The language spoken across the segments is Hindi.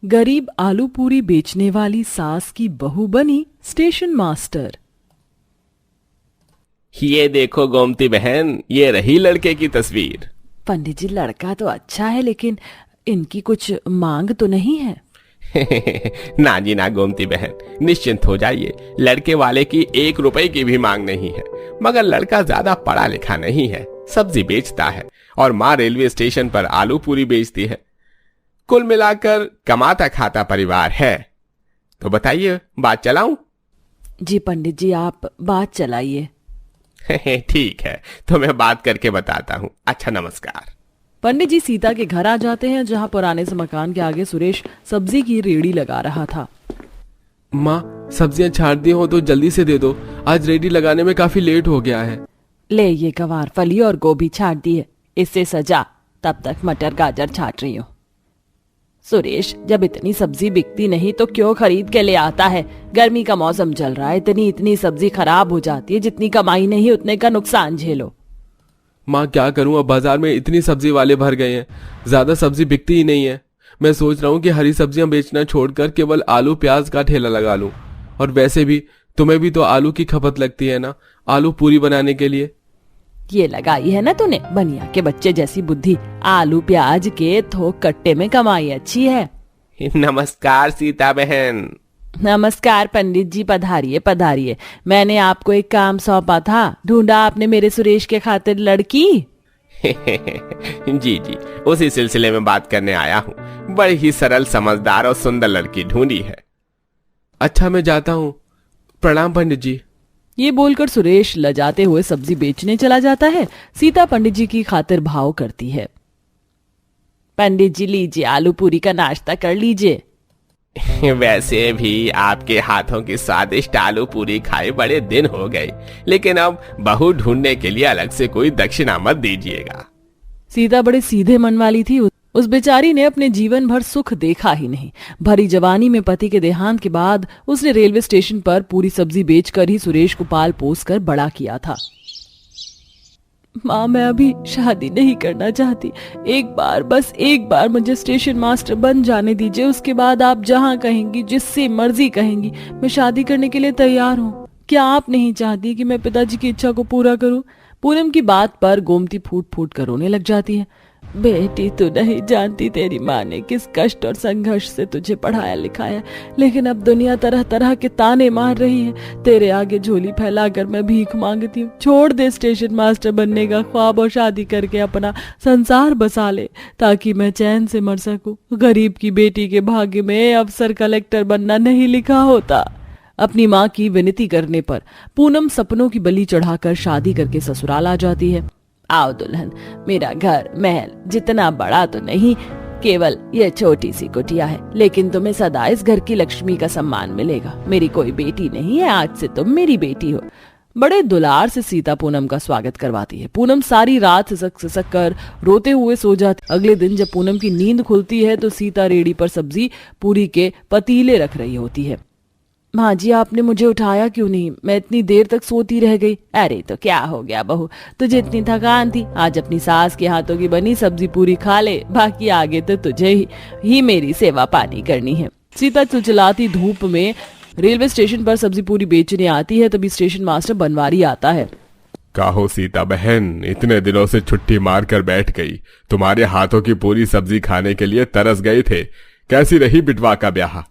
गरीब आलू पूरी बेचने वाली सास की बहू बनी स्टेशन मास्टर। ये देखो गोमती बहन, ये रही लड़के की तस्वीर। पंडित जी, लड़का तो अच्छा है, लेकिन इनकी कुछ मांग तो नहीं है? ना जी ना गोमती बहन, निश्चिंत हो जाइए, लड़के वाले की 1 रुपए की भी मांग नहीं है। मगर लड़का ज्यादा पढ़ा लिखा नहीं है, सब्जी बेचता है और माँ रेलवे स्टेशन पर आलू पूरी बेचती है। कुल मिलाकर कमाता खाता परिवार है। तो बताइए, बात चलाऊं? जी पंडित जी, आप बात चलाइए। ठीक है, तो मैं बात करके बताता हूँ। अच्छा, नमस्कार। पंडित जी सीता के घर आ जाते हैं, जहाँ पुराने से मकान के आगे सुरेश सब्जी की रेड़ी लगा रहा था। माँ, सब्जियां छाट दी हो तो जल्दी से दे दो, आज रेडी लगाने में काफी लेट हो गया है। ले ये गवार फली और गोभी छाट दी है, इससे सजा, तब तक मटर गाजर छाट रही हूँ। सुरेश, जब इतनी सब्जी बिकती नहीं तो क्यों खरीद के ले आता है? गर्मी का मौसम चल रहा है, इतनी इतनी सब्जी खराब हो जाती है, जितनी कमाई नहीं उतने का नुकसान झेलो। माँ, क्या करूँ, अब बाजार में इतनी सब्जी वाले भर गए हैं, ज्यादा सब्जी बिकती ही नहीं है। मैं सोच रहा हूँ कि हरी सब्जियां बेचना छोड़कर केवल आलू प्याज का ठेला लगा लूं। और वैसे भी तुम्हें भी तो आलू की खपत लगती है ना, आलू पूरी बनाने के लिए। ये लगाई है ना तूने बनिया के बच्चे जैसी बुद्धि, आलू प्याज के थोक कट्टे में कमाई अच्छी है। नमस्कार सीता बहन। नमस्कार पंडित जी, पधारिए पधारिए। मैंने आपको एक काम सौंपा था, ढूंढा आपने मेरे सुरेश के खातिर लड़की? जी जी, उसी सिलसिले में बात करने आया हूँ। बड़ी ही सरल, समझदार और सुंदर लड़की ढूंढी है। अच्छा, मैं जाता हूँ, प्रणाम पंडित जी। ये बोलकर सुरेश लजाते हुए सब्जी बेचने चला जाता है। सीता पंडित जी की खातिर भाव करती है। पंडित जी लीजिए, आलू पूरी का नाश्ता कर लीजिए। वैसे भी आपके हाथों की स्वादिष्ट आलू पूरी खाए बड़े दिन हो गए, लेकिन अब बहू ढूंढने के लिए अलग से कोई दक्षिणा मत दीजिएगा। सीता बड़े सीधे मन वाली थी। उस बेचारी ने अपने जीवन भर सुख देखा ही नहीं। भरी जवानी में पति के देहांत के बाद उसने रेलवे स्टेशन पर पूरी सब्जी बेचकर ही सुरेश को पाल पोस कर बड़ा किया था। माँ, मैं अभी शादी नहीं करना चाहती, एक बार, बस एक बार मुझे स्टेशन मास्टर बन जाने दीजिए, उसके बाद आप जहाँ कहेंगी, जिससे मर्जी कहेंगी, मैं शादी करने के लिए तैयार हूँ। क्या आप नहीं चाहती कि मैं पिताजी की इच्छा को पूरा करूँ? पूनम की बात पर गोमती फूट फूट कर रोने लग जाती है। बेटी, तू नहीं जानती तेरी माँ ने किस कष्ट और संघर्ष से तुझे पढ़ाया लिखाया, लेकिन अब दुनिया तरह तरह के ताने मार रही है। तेरे आगे झोली फैलाकर मैं भीख मांगती हूँ। छोड़ दे स्टेशन मास्टर बनने का ख्वाब और शादी करके अपना संसार बसा ले, ताकि मैं चैन से मर सकूं। गरीब की बेटी के भाग्य में अफसर कलेक्टर बनना नहीं लिखा होता। अपनी माँ की विनती करने पर पूनम सपनों की बलि चढ़ाकर शादी करके ससुराल आ जाती है। आओ दुल्हन, मेरा घर महल जितना बड़ा तो नहीं, केवल यह छोटी सी कुटिया है, लेकिन तुम्हें सदा इस घर की लक्ष्मी का सम्मान मिलेगा। मेरी कोई बेटी नहीं है, आज से तुम मेरी बेटी हो। बड़े दुलार से सीता पूनम का स्वागत करवाती है। पूनम सारी रात सिसक सिसक कर रोते हुए सो जाती। अगले दिन जब पूनम की नींद खुलती है तो सीता रेड़ी पर सब्जी पूरी के पतीले रख रही होती है। माँ जी, आपने मुझे उठाया क्यों नहीं? मैं इतनी देर तक सोती रह गई। अरे तो क्या हो गया बहू, तुझे इतनी थकान थी? आज अपनी सास के हाथों की बनी सब्जी पूरी खा ले, बाकी आगे तो तुझे ही मेरी सेवा पानी करनी है। सीता चिलचिलाती धूप में रेलवे स्टेशन पर सब्जी पूरी बेचने आती है। तभी स्टेशन मास्टर बनवारी आता है। काहो सीता बहन, इतने दिनों से छुट्टी मार कर बैठ गई, तुम्हारे हाथों की पूरी सब्जी खाने के लिए तरस गए थे। कैसी रही बिटवा का ब्याह?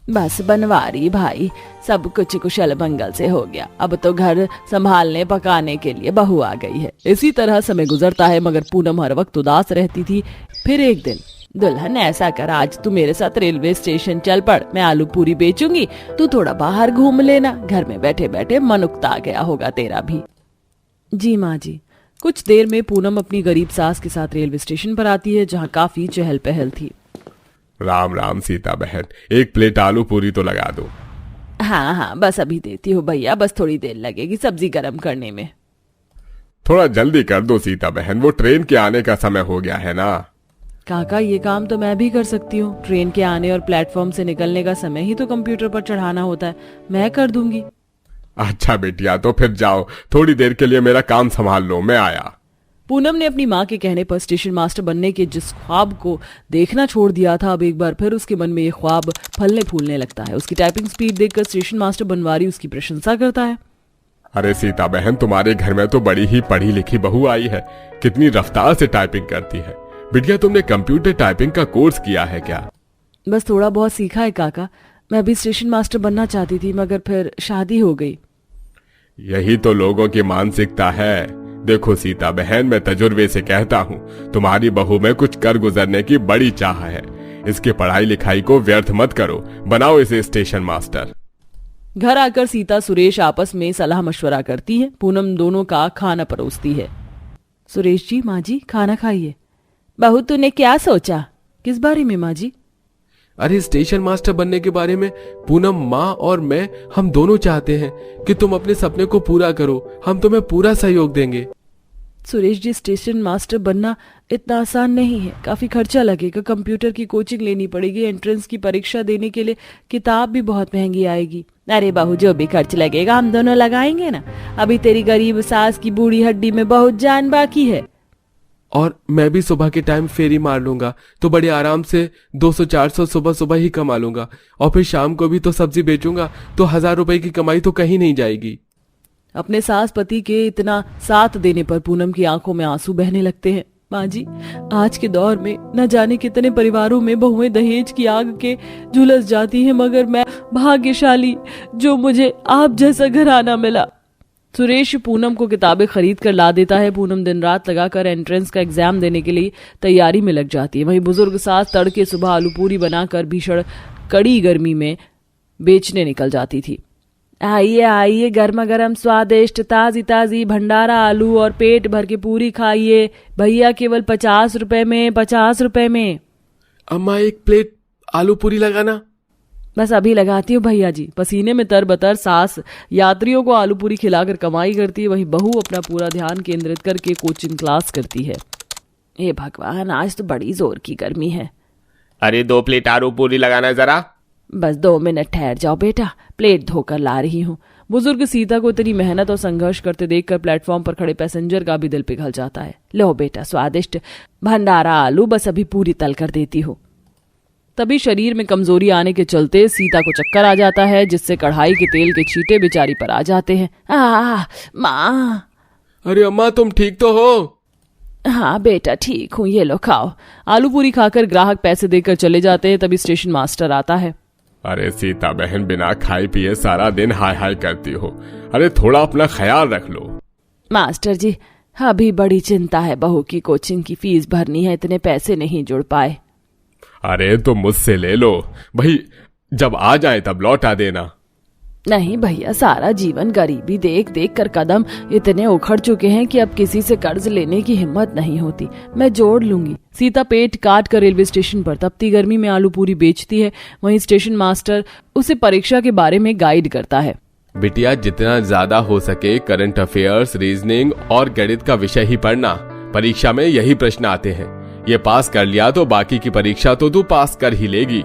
बस बनवारी भाई, सब कुछ कुशल मंगल से हो गया। अब तो घर संभालने पकाने के लिए बहू आ गई है। इसी तरह समय गुजरता है, मगर पूनम हर वक्त उदास रहती थी। फिर एक दिन, दुल्हन ऐसा कर, आज तू मेरे साथ रेलवे स्टेशन चल पड़, मैं आलू पूरी बेचूंगी, तू थोड़ा बाहर घूम लेना। घर में बैठे बैठे मन उकता गया होगा तेरा भी। जी माँ जी। कुछ देर में पूनम अपनी गरीब सास के साथ रेलवे स्टेशन पर आती है, जहाँ काफी चहल पहल थी। राम राम सीता बहन, एक प्लेट आलू पूरी तो लगा दो। हाँ हाँ, बस अभी देती हूँ भैया, बस थोड़ी देर लगेगी सब्जी गर्म करने में। थोड़ा जल्दी कर दो सीता बहन, वो ट्रेन के आने का समय हो गया है ना। काका, ये काम तो मैं भी कर सकती हूँ। ट्रेन के आने और प्लेटफॉर्म से निकलने का समय ही तो कंप्यूटर पर चढ़ाना होता है, मैं कर दूंगी। अच्छा बेटिया, तो फिर जाओ, थोड़ी देर के लिए मेरा काम संभाल लो, मैं आया। पूनम ने अपनी माँ के कहने पर स्टेशन मास्टर बनने के जिस ख्वाब को देखना छोड़ दिया था, अब एक बार फिर उसके मन में ये ख्वाब फलने फूलने लगता है। उसकी टाइपिंग स्पीड देखकर स्टेशन मास्टर बनवारी उसकी प्रशंसा करता है। अरे सीता बहन, तुम्हारे घर में तो बड़ी ही पढ़ी लिखी बहू आई है, कितनी रफ्तार से टाइपिंग करती है। बिटिया, तुमने कंप्यूटर टाइपिंग का कोर्स किया है क्या? बस थोड़ा बहुत सीखा है काका। मैं भी स्टेशन मास्टर बनना चाहती थी, मगर फिर शादी हो गई। यही तो लोगों की मानसिकता है। देखो सीता बहन, मैं तजुर्बे से कहता हूँ, तुम्हारी बहू में कुछ कर गुजरने की बड़ी चाह है। इसकी पढ़ाई लिखाई को व्यर्थ मत करो, बनाओ इसे स्टेशन मास्टर। घर आकर सीता सुरेश आपस में सलाह मशवरा करती है। पूनम दोनों का खाना परोसती है। सुरेश जी, माँ जी खाना खाइए। बहू, तूने क्या सोचा? किस बारे में माँ जी? अरे स्टेशन मास्टर बनने के बारे में। पूनम, माँ और मैं, हम दोनों चाहते हैं कि तुम अपने सपने को पूरा करो। हम तुम्हें पूरा सहयोग देंगे। सुरेश जी, स्टेशन मास्टर बनना इतना आसान नहीं है, काफी खर्चा लगेगा। कंप्यूटर की कोचिंग लेनी पड़ेगी, एंट्रेंस की परीक्षा देने के लिए किताब भी बहुत महंगी आएगी। अरे बहू, जो भी खर्च लगेगा हम दोनों लगाएंगे ना। अभी तेरी गरीब सास की बूढ़ी हड्डी में बहुत जान बाकी है। और मैं भी सुबह के टाइम फेरी मार लूंगा तो बड़े आराम से 200-400 सुबह सुबह ही कमा लूंगा। और फिर शाम को भी तो सब्जी बेचूंगा, तो 1000 रुपए की कमाई तो कहीं नहीं जाएगी। अपने सास पति के इतना साथ देने पर पूनम की आंखों में आंसू बहने लगते हैं। माँ जी, आज के दौर में न जाने कितने परिवारों में बहुएं दहेज की आग के झुलस जाती हैं, मगर मैं भाग्यशाली जो मुझे आप जैसा घराना मिला। सुरेश पूनम को किताबें खरीद कर ला देता है। पूनम दिन रात लगाकर एंट्रेंस का एग्जाम देने के लिए तैयारी में लग जाती है। वहीं बुजुर्ग सास तड़के सुबह आलू पूरी बनाकर भीषण कड़ी गर्मी में बेचने निकल जाती थी। आइए आइए, गर्मा गर्म स्वादिष्ट ताजी ताजी भंडारा आलू और पेट भर के पूरी खाइए भैया, केवल 50 रुपए में, 50 रुपए में। अम्मा, एक प्लेट आलू पूरी लगाना। बस अभी लगाती हूँ भैया जी। पसीने में तरबतर सास यात्रियों को आलू पूरी खिलाकर कमाई करती है। वहीं बहू अपना पूरा ध्यान केंद्रित करके कोचिंग क्लास करती है। हे भगवान, आज तो बड़ी जोर की गर्मी है। अरे 2 प्लेट आलू पूरी लगाना जरा। बस 2 मिनट ठहर जाओ बेटा, प्लेट धोकर ला रही हूँ। बुजुर्ग सीता को इतनी मेहनत और संघर्ष करते देखकर प्लेटफॉर्म पर खड़े पैसेंजर का भी दिल पिघल जाता है। लो बेटा, स्वादिष्ट भंडारा आलू, बस अभी पूरी तल कर देती हूँ। तभी शरीर में कमजोरी आने के चलते सीता को चक्कर आ जाता है, जिससे कढ़ाई के तेल के छींटे बेचारी पर आ जाते हैं। माँ। अरे अम्मा, तुम ठीक तो हो? हाँ बेटा, ठीक हूँ, ये लो खाओ। आलू पूरी खाकर ग्राहक पैसे देकर चले जाते हैं। तभी स्टेशन मास्टर आता है। अरे सीता बहन, बिना खाए पिए सारा दिन हाय हाय करती हो। अरे थोड़ा अपना ख्याल रख लो। मास्टर जी, अभी बड़ी चिंता है, बहू की कोचिंग की फीस भरनी है, इतने पैसे नहीं जुड़ पाए। अरे तो मुझसे ले लो भाई, जब आ जाए तब लौटा देना। नहीं भैया, सारा जीवन गरीबी देख देख कर कदम इतने उखड़ चुके हैं कि अब किसी से कर्ज लेने की हिम्मत नहीं होती। मैं जोड़ लूंगी। सीता पेट काट कर रेलवे स्टेशन पर तपती गर्मी में आलू पूरी बेचती है। वहीं स्टेशन मास्टर उसे परीक्षा के बारे में गाइड करता है। बिटिया, जितना ज्यादा हो सके करंट अफेयर्स, रीजनिंग और गणित का विषय ही पढ़ना। परीक्षा में यही प्रश्न आते हैं। ये पास कर लिया तो बाकी की परीक्षा तो तू पास कर ही लेगी।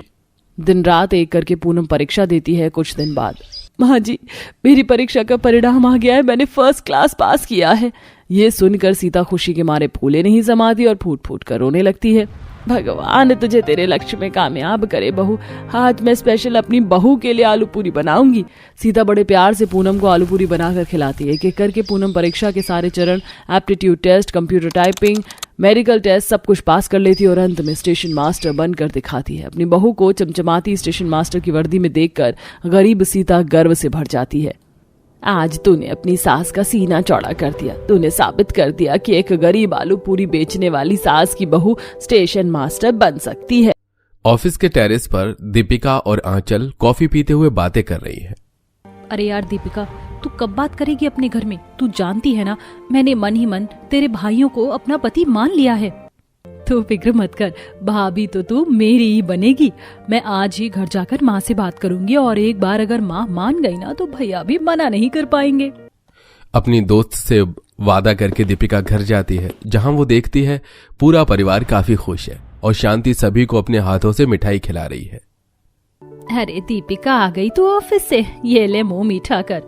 दिन रात एक करके पूनम परीक्षा देती है। कुछ दिन बाद, माँ जी, मेरी परीक्षा का परिणाम आ गया है, मैंने फर्स्ट क्लास पास किया है। ये सुनकर सीता खुशी के मारे फूले नहीं समाती और फूट फूट कर रोने लगती है। भगवान तुझे तेरे लक्ष्य में कामयाब करे बहू। आज मैं स्पेशल अपनी बहू के लिए आलू पूरी बनाऊंगी। सीता बड़े प्यार से पूनम को आलू पूरी बनाकर खिलाती है। एक एक करके पूनम परीक्षा के सारे चरण, aptitude test, computer typing, medical test, सब कुछ पास कर लेती है और अंत में स्टेशन मास्टर बनकर दिखाती है। अपनी बहू को चमचमाती स्टेशन मास्टर की वर्दी में देखकर गरीब सीता गर्व से भर जाती है। आज तूने अपनी सास का सीना चौड़ा कर दिया। तूने साबित कर दिया कि एक गरीब आलू पूरी बेचने वाली सास की बहू स्टेशन मास्टर बन सकती है। ऑफिस के टेरेस पर दीपिका और आंचल कॉफी पीते हुए बातें कर रही है। अरे यार दीपिका, तू कब बात करेगी अपने घर में? तू जानती है ना, मैंने मन ही मन तेरे भाइयों को अपना पति मान लिया है। तो फिक्र मत कर, भाभी तो तू मेरी ही बनेगी। मैं आज ही घर जाकर माँ से बात करूंगी और एक बार अगर माँ मान गई ना तो भैया भी मना नहीं कर पाएंगे। अपनी दोस्त से वादा करके दीपिका घर जाती है, जहां वो देखती है पूरा परिवार काफी खुश है और शांति सभी को अपने हाथों से मिठाई खिला रही है। अरे दीपिका, आ गई तू ऑफिस से? ये ले मुंह मीठा कर।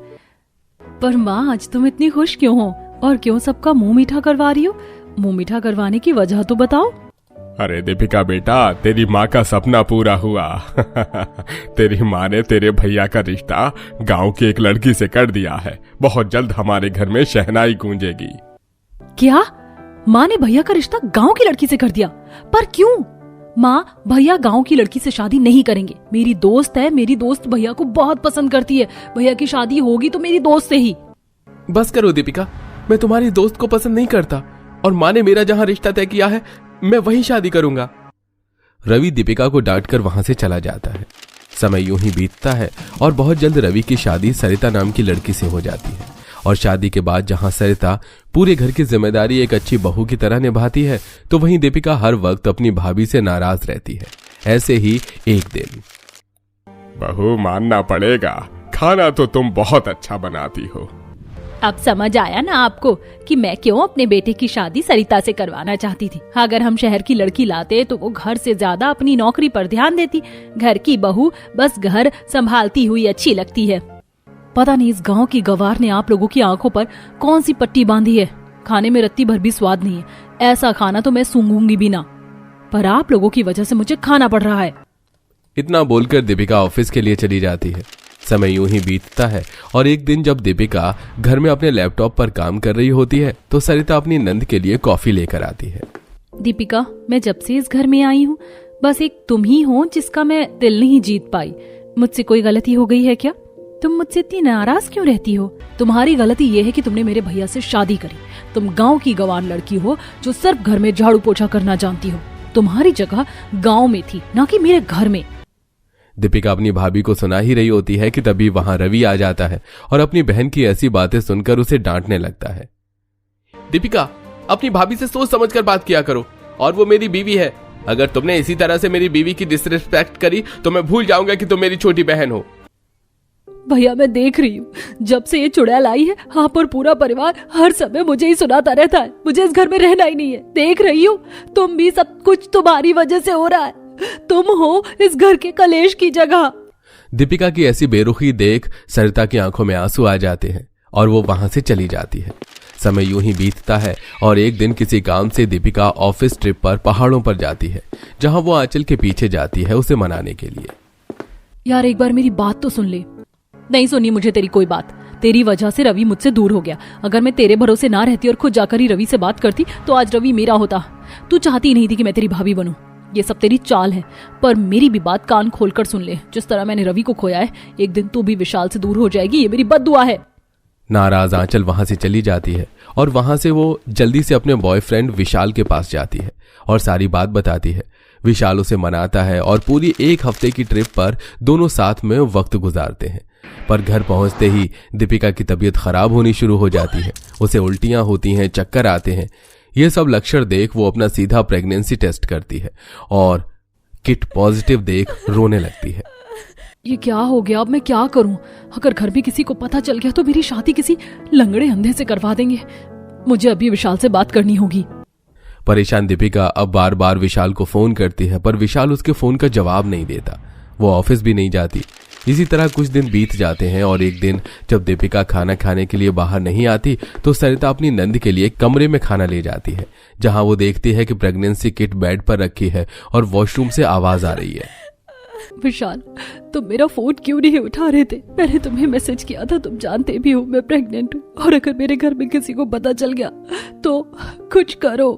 पर माँ, आज तुम इतनी खुश क्यों हो और क्यों सबका मुंह मीठा करवा रही हो? मुंह मीठा करवाने की वजह तो बताओ। अरे दीपिका बेटा, तेरी माँ का सपना पूरा हुआ। तेरी माँ ने तेरे भैया का रिश्ता गांव की एक लड़की से कर दिया है। बहुत जल्द हमारे घर में शहनाई गूंजेगी। क्या? माँ ने भैया का रिश्ता गांव की लड़की से कर दिया? पर क्यों? माँ, भैया गांव की लड़की से शादी नहीं करेंगे। मेरी दोस्त है, मेरी दोस्त भैया को बहुत पसंद करती है। भैया की शादी होगी तो मेरी दोस्त से ही। बस करो दीपिका, मैं तुम्हारी दोस्त को पसंद नहीं करता और माँ ने मेरा जहां रिश्ता तय किया है मैं वहीं शादी करूंगा। रवि दीपिका को डांटकर वहां से चला जाता है। समय यूं ही बीतता है और बहुत जल्द रवि की शादी सरिता नाम की लड़की से हो जाती है। और शादी के बाद जहां सरिता पूरे घर की जिम्मेदारी एक अच्छी बहू की तरह निभाती है, तो वहीं दीपिका हर वक्त अपनी भाभी से नाराज रहती है। ऐसे ही एक दिन, बहू मानना पड़ेगा, खाना तो तुम बहुत अच्छा बनाती हो। अब समझ आया ना आपको कि मैं क्यों अपने बेटे की शादी सरिता से करवाना चाहती थी। अगर हम शहर की लड़की लाते तो वो घर से ज्यादा अपनी नौकरी पर ध्यान देती। घर की बहू बस घर संभालती हुई अच्छी लगती है। पता नहीं इस गांव की गवार ने आप लोगों की आंखों पर कौन सी पट्टी बांधी है। खाने में रत्ती भर भी स्वाद नहीं है। ऐसा खाना तो मैं सूंघूंगी भी ना, पर आप लोगों की वजह से मुझे खाना पड़ रहा है। इतना बोलकर दीपिका ऑफिस के लिए चली जाती है। समय यूं ही बीतता है और एक दिन जब दीपिका घर में अपने लैपटॉप पर काम कर रही होती है तो सरिता अपनी नंद के लिए कॉफी लेकर आती है। दीपिका, मैं जब से इस घर में आई हूँ बस एक तुम ही हो जिसका मैं दिल नहीं जीत पाई। मुझसे कोई गलती हो गई है क्या? तुम मुझसे इतनी नाराज क्यों रहती हो? तुम्हारी गलती ये है कि तुमने मेरे भैया से शादी करी। तुम गांव की गंवार लड़की हो जो सिर्फ घर में झाड़ू पोछा करना जानती हो। तुम्हारी जगह गांव में थी, ना कि मेरे घर में। दीपिका अपनी भाभी को सुना ही रही होती है कि तभी वहां रवि आ जाता है और अपनी बहन की ऐसी बातें सुनकर उसे डांटने लगता है। दीपिका, अपनी भाभी से सोच समझकर बात किया करो, और वो मेरी बीवी है। अगर तुमने इसी तरह से मेरी बीवी की डिसरिस्पेक्ट करी तो मैं भूल जाऊंगा कि तुम मेरी छोटी बहन हो। भैया, मैं देख रही हूँ जब से ये चुड़ैल आई है आप और पूरा परिवार हर समय मुझे ही सुनाता रहता है। मुझे इस घर में रहना ही नहीं है। देख रही हूँ तुम भी, सब कुछ तुम्हारी वजह से हो रहा है। तुम हो इस घर के कलेश की जगह। दीपिका की ऐसी बेरुखी देख सरिता की आंखों में आंसू आ जाते हैं और वो वहां से चली जाती है। समय यूं ही बीतता है और एक दिन किसी काम से दीपिका ऑफिस ट्रिप पर पहाड़ों पर जाती है, जहां वो आंचल के पीछे जाती है उसे मनाने के लिए। यार, एक बार मेरी बात तो सुन ले। नहीं सुनी मुझे तेरी कोई बात। तेरी वजह से रवि मुझसे दूर हो गया। अगर मैं तेरे भरोसे ना रहती और खुद जाकर ही रवि से बात करती तो आज रवि मेरा होता। तू चाहती नहीं थी कि मैं तेरी भाभी बनूं। ये सब तेरी चाल है, पर मेरी भी बात कान खोलकर सुन ले। जिस तरह मैंने रवि को खोया है, एक दिन तू भी विशाल से दूर हो जाएगी। ये मेरी बद्दुआ है। नाराज आंचल वहां से चली जाती है और वहां से वो जल्दी से अपने बॉयफ्रेंड विशाल के पास जाती है और सारी बात बताती है। विशाल उसे मनाता है और पूरी एक हफ्ते की ट्रिप पर दोनों साथ में वक्त गुजारते हैं। पर घर पहुंचते ही दीपिका की तबीयत खराब होनी शुरू हो जाती है। उसे उल्टियां होती हैं, चक्कर आते हैं। ये सब लक्षण देख वो अपना सीधा प्रेगनेंसी टेस्ट करती है और किट पॉजिटिव देख रोने लगती है। ये क्या हो गया? अब मैं क्या करूं? अगर घर में किसी को पता चल गया तो मेरी शादी किसी लंगड़े अंधे से करवा देंगे। मुझे अभी विशाल से बात करनी होगी। परेशान दीपिका अब बार बार विशाल को फोन करती है, पर विशाल उसके फोन का जवाब नहीं देता। वो ऑफिस भी नहीं जाती। इसी तरह कुछ दिन बीत जाते हैं और एक दिन जब दीपिका खाना खाने के लिए बाहर नहीं आती तो सरिता अपनी नंद के लिए कमरे में खाना ले जाती है, जहां वो देखती है कि प्रेगनेंसी किट बेड पर रखी है और वॉशरूम से आवाज आ रही है। विशाल, तुम मेरा फोन क्यों नहीं उठा रहे थे? मैंने तुम्हें मैसेज किया था। तुम जानते भी हो मैं प्रेग्नेंट हूँ, और अगर मेरे घर में किसी को पता चल गया तो कुछ करो।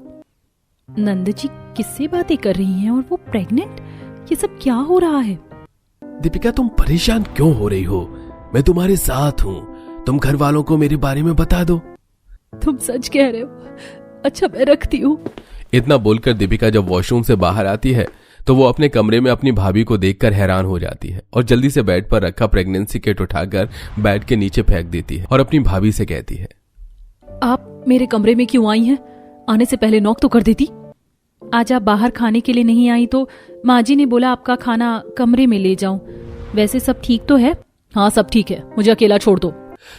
नंद जी किससे बातें कर रही हैं और वो प्रेग्नेंट? ये सब क्या हो रहा है? दीपिका, तुम परेशान क्यों हो रही हो? मैं तुम्हारे साथ हूँ। तुम घर वालों को मेरे बारे में बता दो। तुम सच कह रहे हो? अच्छा, मैं रखती हूँ। इतना बोलकर दीपिका जब वॉशरूम से बाहर आती है तो वो अपने कमरे में अपनी भाभी को देखकर हैरान हो जाती है और जल्दी से बेड पर रखा प्रेगनेंसी किट उठाकर बेड के नीचे फेंक देती है और अपनी भाभी से कहती है, आप मेरे कमरे में क्यों आई हैं? आने से पहले नॉक तो कर देती। आज आप बाहर खाने के लिए नहीं आई तो माँ जी ने बोला आपका खाना कमरे में ले जाऊं। वैसे सब ठीक तो है? हाँ, सब ठीक है। मुझे अकेला छोड़ दो।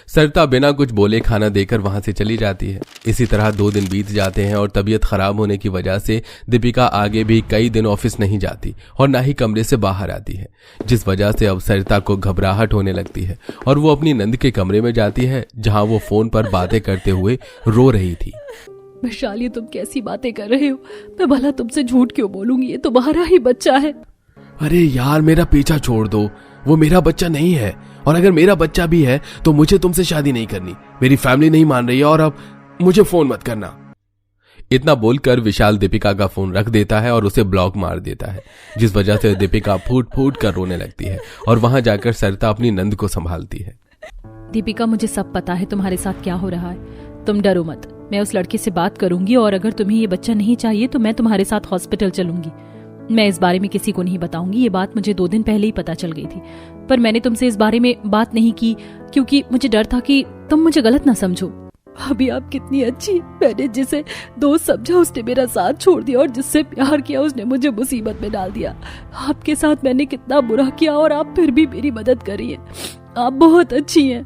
सरिता बिना कुछ बोले खाना देकर वहां से चली जाती है। इसी तरह 2 दिन बीत जाते हैं और तबीयत खराब होने की वजह से दीपिका आगे भी कई दिन ऑफिस नहीं जाती और ना ही कमरे से बाहर आती है, जिस वजह से अब सरिता को घबराहट होने लगती है और वो अपनी नंद के कमरे में जाती है, जहां वो फोन पर बातें करते हुए रो रही थी। वैशाली, तुम कैसी बातें कर रहे हो? मैं भला तुमसे झूठ क्यों बोलूंगी? ये तुम्हारा ही बच्चा है। अरे यार, मेरा पीछा छोड़ दो, वो मेरा बच्चा नहीं है। और अगर मेरा बच्चा भी है तो मुझे तुमसे शादी नहीं करनी। मेरी फैमिली नहीं मान रही है और अब मुझे फोन मत करना। इतना बोलकर विशाल दीपिका का फोन रख देता है और उसे ब्लॉक मार देता है, जिस वजह से दीपिका फूट फूट कर रोने लगती है और वहां जाकर सरिता अपनी नंद को संभालती है। दीपिका, मुझे सब पता है तुम्हारे साथ क्या हो रहा है। तुम डरो मत, मैं उस लड़के से बात करूंगी और अगर तुम्हें ये बच्चा नहीं चाहिए तो मैं तुम्हारे साथ हॉस्पिटल चलूंगी। मैं इस बारे में किसी को नहीं बताऊंगी। ये बात मुझे 2 दिन पहले ही पता चल गई थी, पर मैंने तुमसे इस बारे में बात नहीं की क्योंकि मुझे डर था कि तुम मुझे गलत ना समझो। भाभी आप कितनी अच्छी। मैंने जिसे दोस्त समझा उसने मेरा साथ छोड़ दिया और जिससे प्यार किया उसने मुझे मुसीबत में डाल दिया। आपके साथ मैंने कितना बुरा किया और आप फिर भी मेरी मदद कर रही हैं। आप बहुत अच्छी हैं।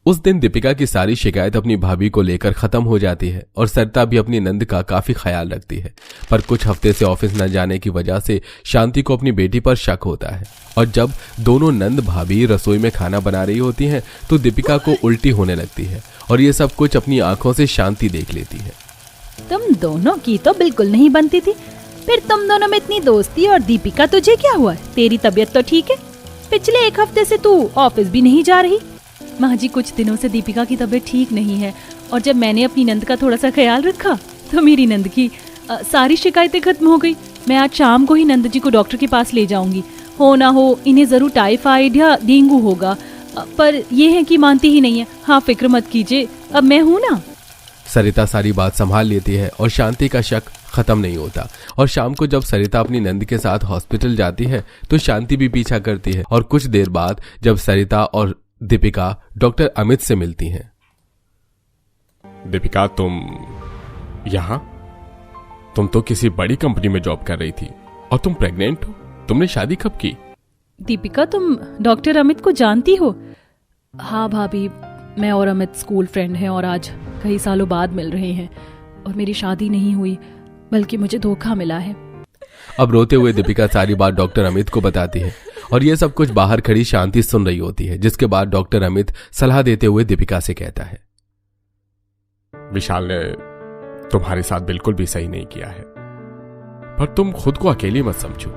उस दिन दीपिका की सारी शिकायत अपनी भाभी को लेकर खत्म हो जाती है और सरिता भी अपनी नंद का काफी ख्याल रखती है। पर कुछ हफ्ते से ऑफिस न जाने की वजह से शांति को अपनी बेटी पर शक होता है और जब दोनों नंद भाभी रसोई में खाना बना रही होती हैं तो दीपिका को उल्टी होने लगती है और ये सब कुछ अपनी आंखों से शांति देख लेती है। तुम दोनों की तो बिल्कुल नहीं बनती थी, फिर तुम दोनों में इतनी दोस्ती। और दीपिका, तुझे क्या हुआ? तेरी तबीयत तो ठीक है? पिछले 1 हफ्ते से तू ऑफिस भी नहीं जा रही। माँ जी, कुछ दिनों से दीपिका की तबीयत ठीक नहीं है और जब मैंने अपनी नंद का थोड़ा सा ख्याल रखा तो मेरी नंद की सारी शिकायतें खत्म हो गई। मैं आज शाम को ही नंद जी को डॉक्टर के पास ले जाऊंगी। हो ना हो इन्हें जरूर टाइफाइड या डेंगू होगा, पर ये है कि मानती ही नहीं है। हाँ, फिक्र मत कीजिए, अब मैं हूँ ना। सरिता सारी बात संभाल लेती है और शांति का शक खत्म नहीं होता। और शाम को जब सरिता अपनी नंद के साथ हॉस्पिटल जाती है तो शांति भी पीछा करती है और कुछ देर बाद जब सरिता और दीपिका डॉक्टर अमित से मिलती हैं। दीपिका, तुम यहां? तुम तो किसी बड़ी कंपनी में जॉब कर रही थी और तुम प्रेग्नेंट हो। तुमने शादी कब की? दीपिका, तुम डॉक्टर अमित को जानती हो? हाँ भाभी, मैं और अमित स्कूल फ्रेंड हैं और आज कई सालों बाद मिल रहे हैं और मेरी शादी नहीं हुई बल्कि मुझे धोखा मिला है। अब रोते हुए दीपिका सारी बात डॉक्टर अमित को बताती है और ये सब कुछ बाहर खड़ी शांति सुन रही होती है, जिसके बाद डॉक्टर अमित सलाह देते हुए दीपिका से कहता है, विशाल ने तुम्हारे साथ बिल्कुल भी सही नहीं किया है, पर तुम खुद को अकेली मत समझो।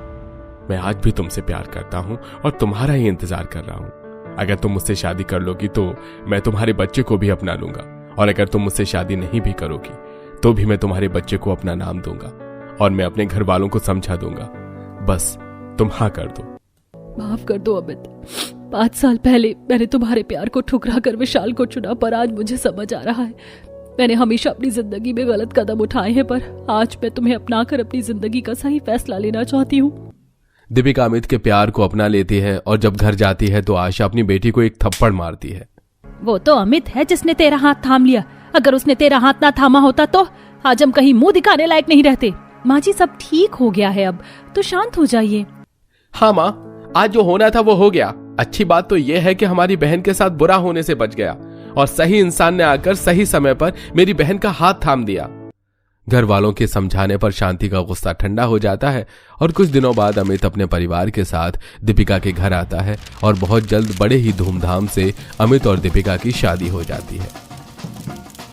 मैं आज भी तुमसे प्यार करता हूं और तुम्हारा ही इंतजार कर रहा हूं। अगर तुम मुझसे शादी कर लोगी तो मैं तुम्हारे बच्चे को भी अपना लूंगा और अगर तुम मुझसे शादी नहीं भी करोगी तो भी मैं तुम्हारे बच्चे को अपना नाम दूंगा और मैं अपने घर वालों को समझा दूंगा। बस तुम हाँ कर दो। माफ कर दो अमित। 5 साल पहले मैंने तुम्हारे प्यार को ठुकरा कर विशाल को चुना, पर आज मुझे समझ आ रहा है मैंने हमेशा अपनी जिंदगी में गलत कदम उठाए हैं, पर आज मैं तुम्हें अपनाकर अपनी जिंदगी का सही फैसला लेना चाहती हूँ। दीपिका अमित के प्यार को अपना लेती है और जब घर जाती है तो आशा अपनी बेटी को एक थप्पड़ मारती है। वो तो अमित है जिसने तेरा हाथ थाम लिया। अगर उसने तेरा हाथ ना थामा होता तो आज हम कहीं मुंह दिखाने लायक नहीं रहते। माँ जी, सब ठीक हो गया है, अब तो शांत हो जाइए। हाँ माँ, आज जो होना था वो हो गया। अच्छी बात तो ये है कि हमारी बहन के साथ बुरा होने से बच गया और सही इंसान ने आकर सही समय पर मेरी बहन का हाथ थाम दिया। घर वालों के समझाने पर शांति का गुस्सा ठंडा हो जाता है और कुछ दिनों बाद अमित अपने परिवार के साथ दीपिका के घर आता है और बहुत जल्द बड़े ही धूमधाम से अमित और दीपिका की शादी हो जाती है।